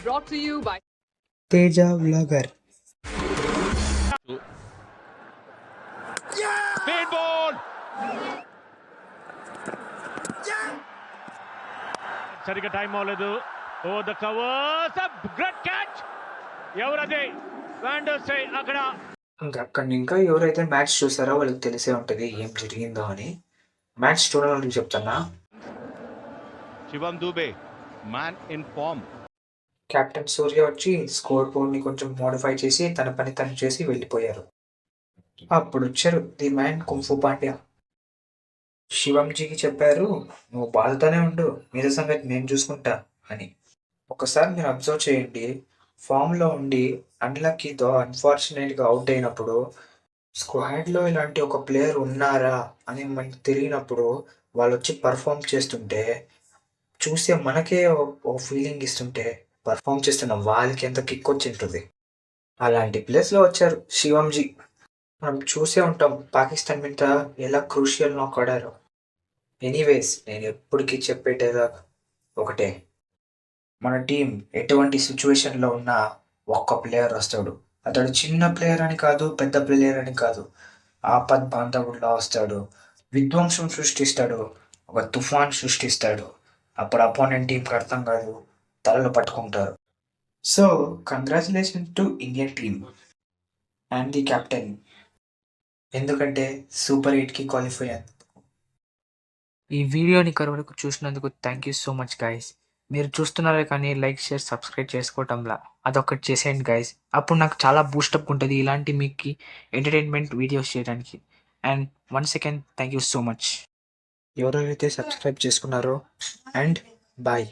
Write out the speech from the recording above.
brought to you by Teja vlogger. Speed ball. సరిగా time అవ్వలేదు. ఓ the covers great catch. ఎవరది? వాండర్సే అక్కడ. ఇంకా ఎవరైతే మ్యాచ్ చూసారో వాళ్ళకి తెలిసే ఉంటది ఏం జరిగిందో అని. మ్యాచ్ చూడని వాళ్ళకి చెప్తున్నా. Shivam Dube man in form. Captain Surya వచ్చి స్కోర్ బోర్డ్ ని కొంచెం మోడిఫై చేసి తన పని తను చేసి వెళ్ళిపోయారు. అప్పుడు వచ్చారు ది మ్యాన్ కుంఫు పాండ్యా. శివంజీకి చెప్పారు, నువ్వు బాధతోనే ఉండు, మీద సంగతి నేను చూసుకుంటా అని. ఒకసారి మీరు అబ్జర్వ్ చేయండి, ఫామ్లో ఉండి అన్లక్కీతో అన్ఫార్చునేట్గా అవుట్ అయినప్పుడు స్క్వాడ్లో ఇలాంటి ఒక ప్లేయర్ ఉన్నారా అని మనకి తెలియనప్పుడు వాళ్ళు వచ్చి పర్ఫామ్ చేస్తుంటే చూసే మనకే ఒక ఫీలింగ్ ఇస్తుంటే పర్ఫామ్ చేస్తున్న వాళ్ళకి ఎంత కిక్ వచ్చి ఉంటుంది. అలాంటి ప్లేస్లో వచ్చారు శివంజీ. మనం చూసే ఉంటాం పాకిస్తాన్ మీద ఎలా క్రూషియల్ నాక్ ఆడారు. ఎనీవేస్ నేను ఎప్పటికీ చెప్పేటేదా ఒకటే, మన టీం ఎటువంటి సిచ్యువేషన్లో ఉన్నా ఒక్క ప్లేయర్ వస్తాడు. అతడు చిన్న ప్లేయర్ అని కాదు, పెద్ద ప్లేయర్ అని కాదు, ఆపద్ బాంధవుడిలా వస్తాడు, విధ్వంసం సృష్టిస్తాడు, ఒక తుఫాన్ సృష్టిస్తాడు. అప్పుడు అపోనెంట్ టీంకి అర్థం కాదు, తలలు పట్టుకుంటారు. So congratulation to Indian team and the captain, ఎందుకంటే సూపర్ 8కి క్వాలిఫై అయ్యారు. ఈ వీడియోని ఇక్కడ వరకు చూసినందుకు thank you so much guys. మీరు చూస్తున్నారే కానీ లైక్ షేర్ సబ్స్క్రైబ్ చేసుకోవటంలా అదొకటి చేసేయండి గైస్. అప్పుడు నాకు చాలా బూస్టప్ ఉంటుంది ఇలాంటి మీకు ఎంటర్టైన్మెంట్ వీడియోస్ చేయడానికి. And once again thank you so much ఎవరెవరైతే సబ్స్క్రైబ్ చేసుకున్నారో. And bye.